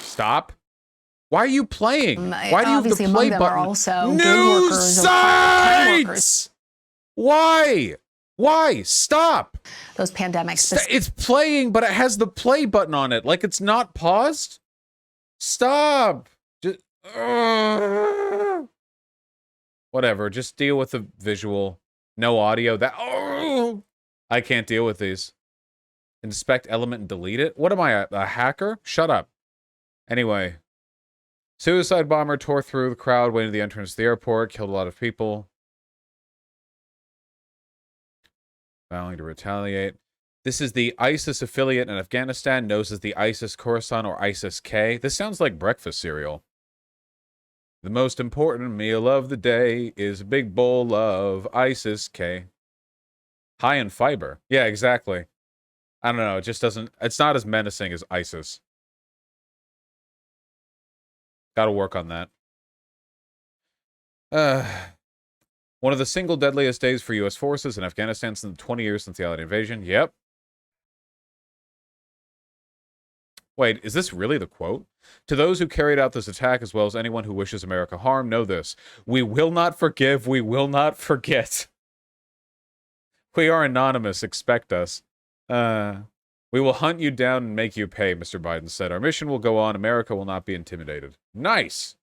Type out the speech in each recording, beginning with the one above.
Stop. Why are you playing? Why do you have the play button? Are also New sites! Why? Why? Stop. Those pandemics. It's playing, but it has the play button on it. Like it's not paused. Stop. Just, whatever. Just deal with the visual. No audio. I can't deal with these. Inspect element and delete it? What am I, a hacker? Shut up. Anyway. Suicide bomber tore through the crowd, went to the entrance to the airport, killed a lot of people. Vowing to retaliate. This is the ISIS affiliate in Afghanistan, known as the ISIS Khorasan or ISIS-K. This sounds like breakfast cereal. The most important meal of the day is a big bowl of ISIS-K. High in fiber. Yeah, exactly. I don't know, it just doesn't... It's not as menacing as ISIS. Gotta work on that. One of the single deadliest days for U.S. forces in Afghanistan since 20 years since the Allied invasion. Yep. Wait, is this really the quote? To those who carried out this attack, as well as anyone who wishes America harm, know this. We will not forgive, we will not forget. We are anonymous, expect us. We will hunt you down and make you pay, Mr. Biden said. Our mission will go on. America will not be intimidated. Nice!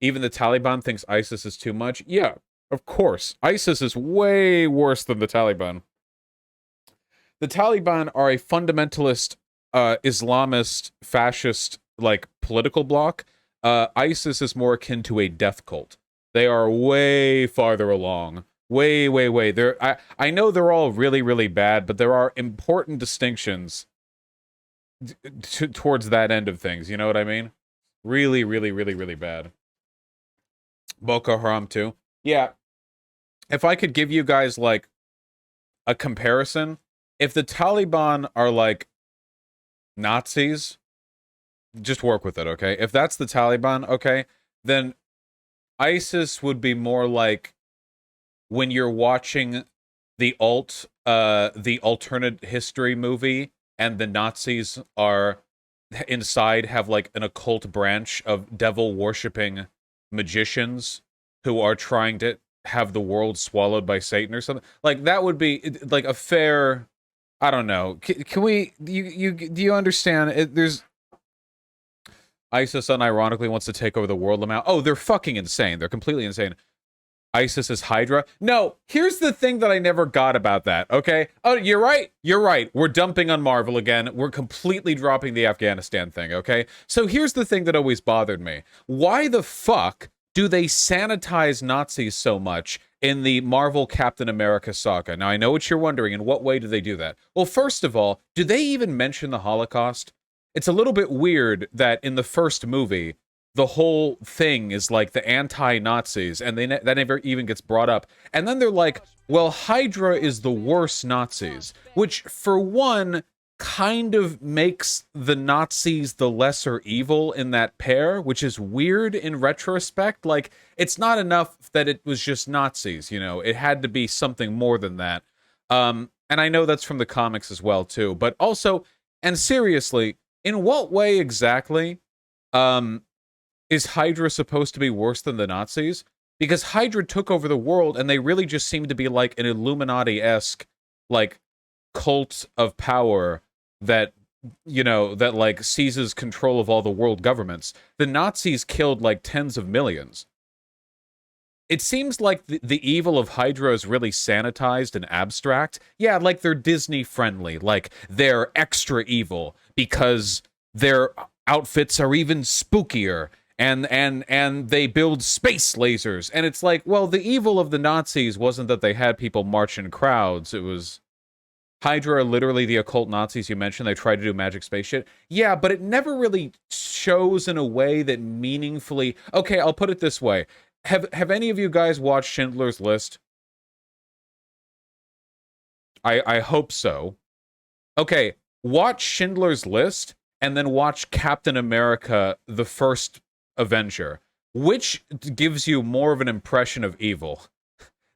Even the Taliban thinks ISIS is too much? Yeah, of course. ISIS is way worse than the Taliban. The Taliban are a fundamentalist, Islamist, fascist, like, political bloc. ISIS is more akin to a death cult. They are way farther along. Way. I know they're all really, really bad, but there are important distinctions towards that end of things. You know what I mean? Really, really bad. Boko Haram too. Yeah. If I could give you guys, like, a comparison, if the Taliban are, like, Nazis, just work with it, okay? If that's the Taliban, okay, then ISIS would be more like when you're watching the alternate history movie and the Nazis are inside have like an occult branch of devil worshipping magicians who are trying to have the world swallowed by Satan or something. Like that would be like a fair, I don't know. Can we, do you understand? There's ISIS unironically wants to take over the world. Oh, they're fucking insane. They're completely insane. ISIS is Hydra. No, here's the thing that I never got about that, okay? Oh, you're right. You're right. We're dumping on Marvel again. We're completely dropping the Afghanistan thing, okay? So here's the thing that always bothered me. Why the fuck do they sanitize Nazis so much in the Marvel Captain America saga? Now, I know what you're wondering. In what way do they do that? Well, first of all, do they even mention the Holocaust? It's a little bit weird that in the first movie, the whole thing is like the anti-Nazis, and that never even gets brought up. And then they're like, well, Hydra is the worst Nazis, which, for one, kind of makes the Nazis the lesser evil in that pair, which is weird in retrospect. Like, it's not enough that it was just Nazis, you know? It had to be something more than that. And I know that's from the comics as well, too. But also, and seriously, in what way exactly is Hydra supposed to be worse than the Nazis? Because Hydra took over the world, and they really just seem to be like an Illuminati-esque, like, cult of power that, you know, that, like, seizes control of all the world governments. The Nazis killed, like, tens of millions. It seems like the evil of Hydra is really sanitized and abstract. Yeah, like, they're Disney-friendly. Like, they're extra evil because their outfits are even spookier. And they build space lasers. And it's like, well, the evil of the Nazis wasn't that they had people march in crowds. It was Hydra are literally the occult Nazis you mentioned. They tried to do magic space shit. Yeah, but it never really shows in a way that meaningfully... Okay, I'll put it this way. Have any of you guys watched Schindler's List? I hope so. Okay, watch Schindler's List and then watch Captain America, the First Avenger. Which gives you more of an impression of evil?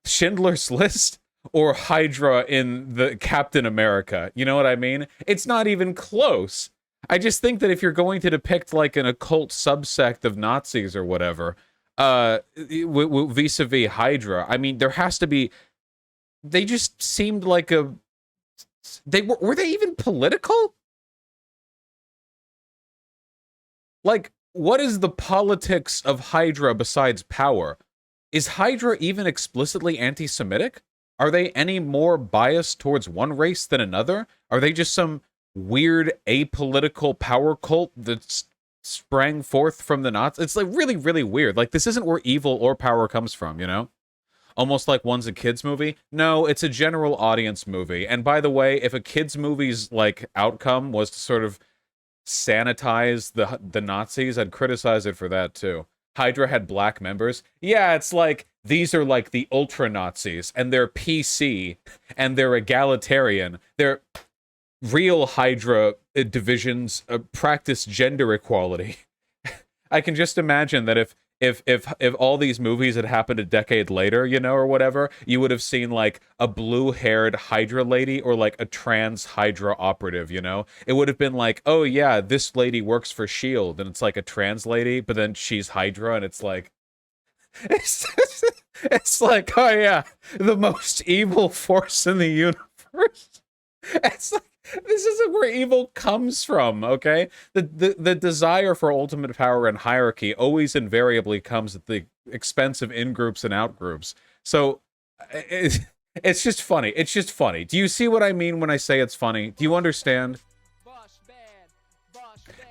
Schindler's List or Hydra in the Captain America. You know what I mean? It's not even close. I just think that if you're going to depict like an occult subsect of Nazis or whatever, vis-a-vis Hydra, I mean, there has to be. They just seemed like a. They were they even political? Like, what is the politics of Hydra besides power? Is Hydra even explicitly anti-Semitic? Are they any more biased towards one race than another? Are they just some weird apolitical power cult that sprang forth from the Nazis? It's like really, really weird. Like, this isn't where evil or power comes from, you know? Almost like one's a kid's movie. No, it's a general audience movie. And by the way, if a kid's movie's like outcome was to sort of sanitize the Nazis, I'd criticize it for that too. Hydra had black members. Yeah, it's like these are like the ultra Nazis and they're PC and they're egalitarian. They're real Hydra divisions practice gender equality. I can just imagine that if all these movies had happened a decade later, you know, or whatever, you would have seen like a blue-haired Hydra lady or like a trans Hydra operative, you know? It would have been like, oh yeah, this lady works for S.H.I.E.L.D. and it's like a trans lady, but then she's Hydra and it's like it's, it's like, oh yeah, the most evil force in the universe. It's like this isn't where evil comes from, okay? The desire for ultimate power and hierarchy always invariably comes at the expense of in-groups and out-groups. So, it's just funny. It's just funny. Do you see what I mean when I say it's funny? Do you understand?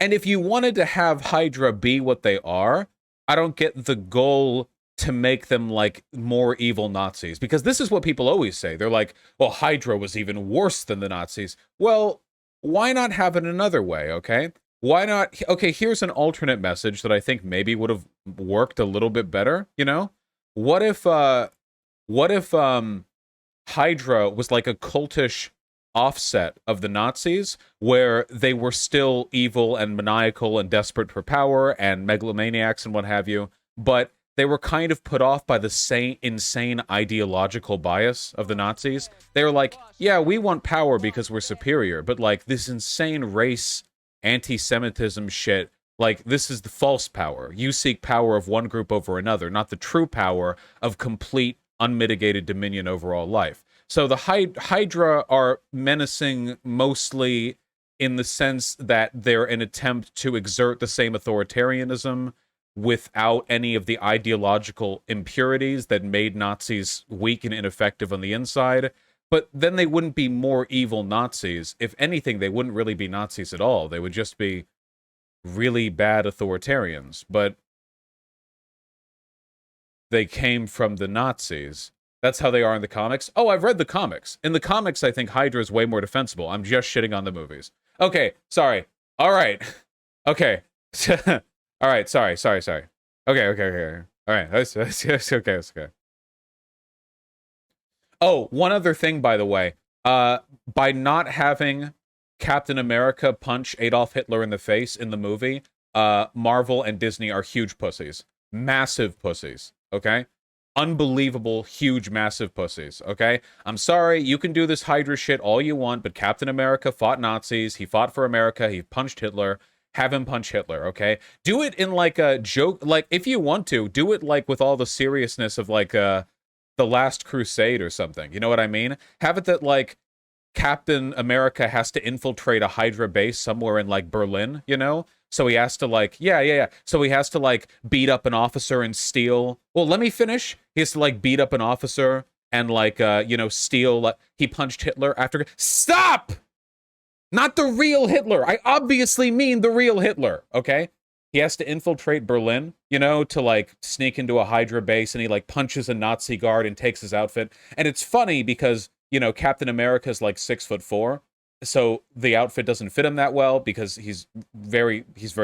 And if you wanted to have Hydra be what they are, I don't get the goal to make them like more evil Nazis, because this is what people always say. They're like, well, Hydra was even worse than the Nazis. Well, why not have it another way, okay? Why not? Okay, here's an alternate message that I think maybe would have worked a little bit better, you know? What if Hydra was like a cultish offset of the Nazis, where they were still evil and maniacal and desperate for power and megalomaniacs and what have you, but they were kind of put off by the same insane ideological bias of the Nazis. They were like, yeah, we want power because we're superior, but like this insane race anti-Semitism shit, like this is the false power. You seek power of one group over another, not the true power of complete unmitigated dominion over all life. So the Hydra are menacing mostly in the sense that they're an attempt to exert the same authoritarianism without any of the ideological impurities that made Nazis weak and ineffective on the inside. But then they wouldn't be more evil Nazis. If anything, they wouldn't really be Nazis at all. They would just be really bad authoritarians. But they came from the Nazis. That's how they are in the comics. Oh, I've read the comics. In the comics, I think Hydra is way more defensible. I'm just shitting on the movies. Okay, sorry. All right. Okay. All right, sorry. Okay. All right, that's okay. Oh, one other thing, by the way. By not having Captain America punch Adolf Hitler in the face in the movie, Marvel and Disney are huge pussies. Massive pussies, okay? Unbelievable, huge, massive pussies, okay? I'm sorry, you can do this Hydra shit all you want, but Captain America fought Nazis, he fought for America, he punched Hitler. Have him punch Hitler, okay? Do it in like a joke, like if you want to, do it like with all the seriousness of like The Last Crusade or something. You know what I mean? Have it that like Captain America has to infiltrate a Hydra base somewhere in like Berlin, you know? So he has to like, yeah. So he has to like beat up an officer and steal. Well, let me finish. He has to like beat up an officer and like, you know, steal. He punched Hitler after. Stop! Not the real Hitler. I obviously mean the real Hitler, okay? He has to infiltrate Berlin, you know, to like sneak into a Hydra base, and he like punches a Nazi guard and takes his outfit. And it's funny because, you know, Captain America's like 6'4", so the outfit doesn't fit him that well because he's very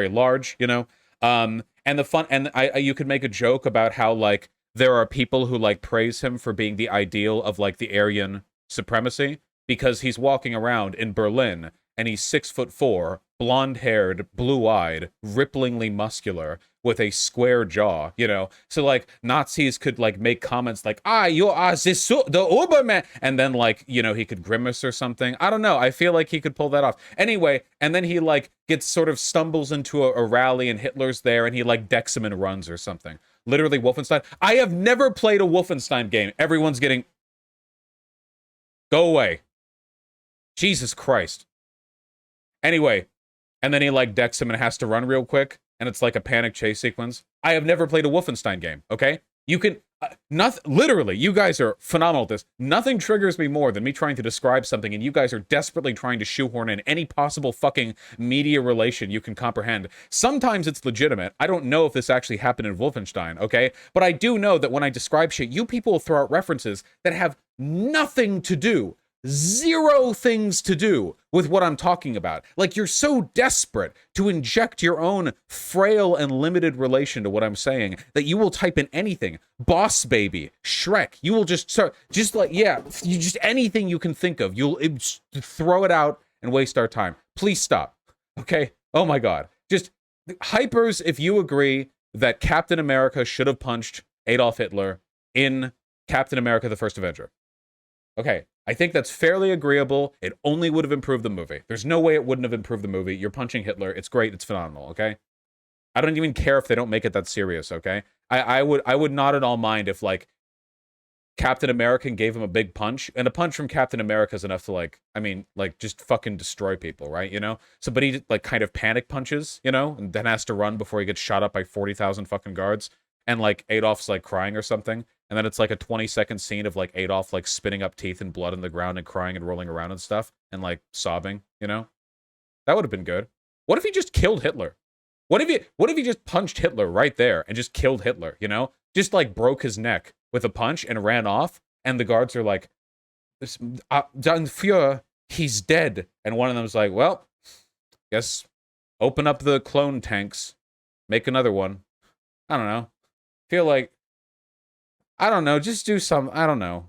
large, you know. And the fun, and you could make a joke about how like there are people who like praise him for being the ideal of like the Aryan supremacy, because he's walking around in Berlin and he's 6'4", blonde-haired, blue-eyed, ripplingly muscular, with a square jaw, you know? So, like, Nazis could, like, make comments like, you are the Uberman, and then, like, you know, he could grimace or something. I don't know. I feel like he could pull that off. Anyway, and then he, like, gets sort of stumbles into a rally, and Hitler's there, and he, like, decks him and runs or something. Literally Wolfenstein. I have never played a Wolfenstein game. Everyone's getting... Go away. Jesus Christ. Anyway, and then he, like, decks him and has to run real quick, and it's like a panic chase sequence. I have never played a Wolfenstein game, okay? You can... literally, you guys are phenomenal at this. Nothing triggers me more than me trying to describe something, and you guys are desperately trying to shoehorn in any possible fucking media relation you can comprehend. Sometimes it's legitimate. I don't know if this actually happened in Wolfenstein, okay? But I do know that when I describe shit, you people throw out references that have nothing to do, zero things to do with what I'm talking about. Like, you're so desperate to inject your own frail and limited relation to what I'm saying that you will type in anything. Boss Baby, Shrek. You will just start, just like, yeah, you just anything you can think of. You'll throw it out and waste our time. Please stop. Okay? Oh my God. Just hypers, if you agree that Captain America should have punched Adolf Hitler in Captain America: The First Avenger. Okay, I think that's fairly agreeable. It only would have improved the movie. There's no way it wouldn't have improved the movie. You're punching Hitler. It's great. It's phenomenal, okay? I don't even care if they don't make it that serious, okay? I would not at all mind if, like, Captain America gave him a big punch, and a punch from Captain America is enough to, like, I mean, like, just fucking destroy people, right, you know? So, but he, like, kind of panic punches, you know, and then has to run before he gets shot up by 40,000 fucking guards, and, like, Adolf's, like, crying or something. And then it's like a 20-second scene of, like, Adolf, like, spitting up teeth and blood on the ground and crying and rolling around and stuff and, like, sobbing, you know? That would have been good. What if he just killed Hitler? What if he just punched Hitler right there and just killed Hitler, you know? Just, like, broke his neck with a punch and ran off, and the guards are like, "Dann Führer, he's dead." And one of them's like, well, guess open up the clone tanks, make another one. I don't know. Feel like, I don't know, just do some, I don't know.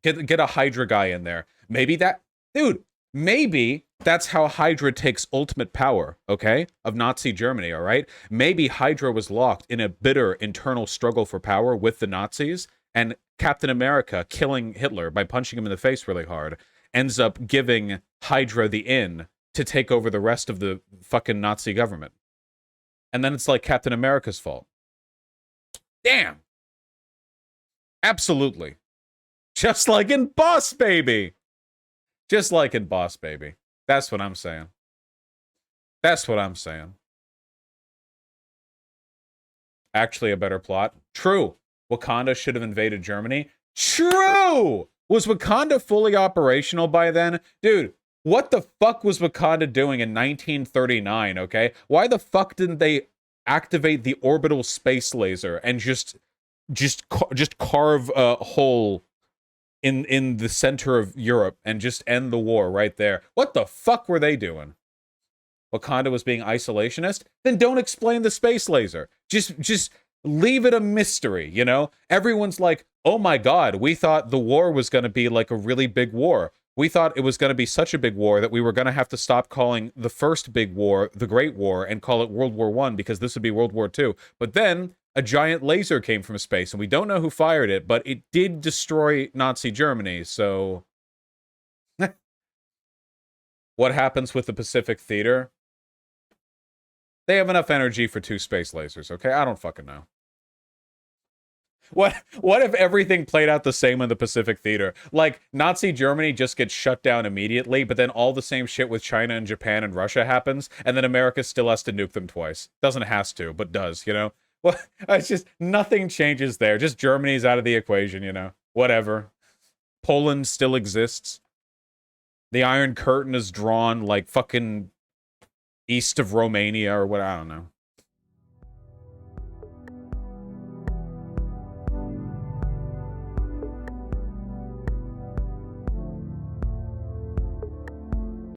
Get a Hydra guy in there. Maybe that, dude, maybe that's how Hydra takes ultimate power, okay, of Nazi Germany, all right? Maybe Hydra was locked in a bitter internal struggle for power with the Nazis, and Captain America killing Hitler by punching him in the face really hard ends up giving Hydra the in to take over the rest of the fucking Nazi government. And then it's like Captain America's fault. Damn. Absolutely. Just like in Boss Baby. Just like in Boss Baby. That's what I'm saying. That's what I'm saying. Actually, a better plot. True. Wakanda should have invaded Germany. True! Was Wakanda fully operational by then? Dude, what the fuck was Wakanda doing in 1939, okay? Why the fuck didn't they activate the orbital space laser and just carve a hole in the center of Europe and just end the war right there? What the fuck were they doing? Wakanda was being isolationist? Then don't explain the space laser. Just leave it a mystery, you know? Everyone's like, oh my God, we thought the war was going to be like a really big war. We thought it was going to be such a big war that we were going to have to stop calling the first big war the Great War and call it World War I because this would be World War II. But then a giant laser came from space, and we don't know who fired it, but it did destroy Nazi Germany, so... What happens with the Pacific Theater? They have enough energy for 2 space lasers, okay? I don't fucking know. What if everything played out the same in the Pacific Theater? Like, Nazi Germany just gets shut down immediately, but then all the same shit with China and Japan and Russia happens, and then America still has to nuke them twice. Doesn't has to, but does, you know? Well, it's just, nothing changes there. Just Germany's out of the equation, you know? Whatever. Poland still exists. The Iron Curtain is drawn, like, fucking east of Romania or what, I don't know.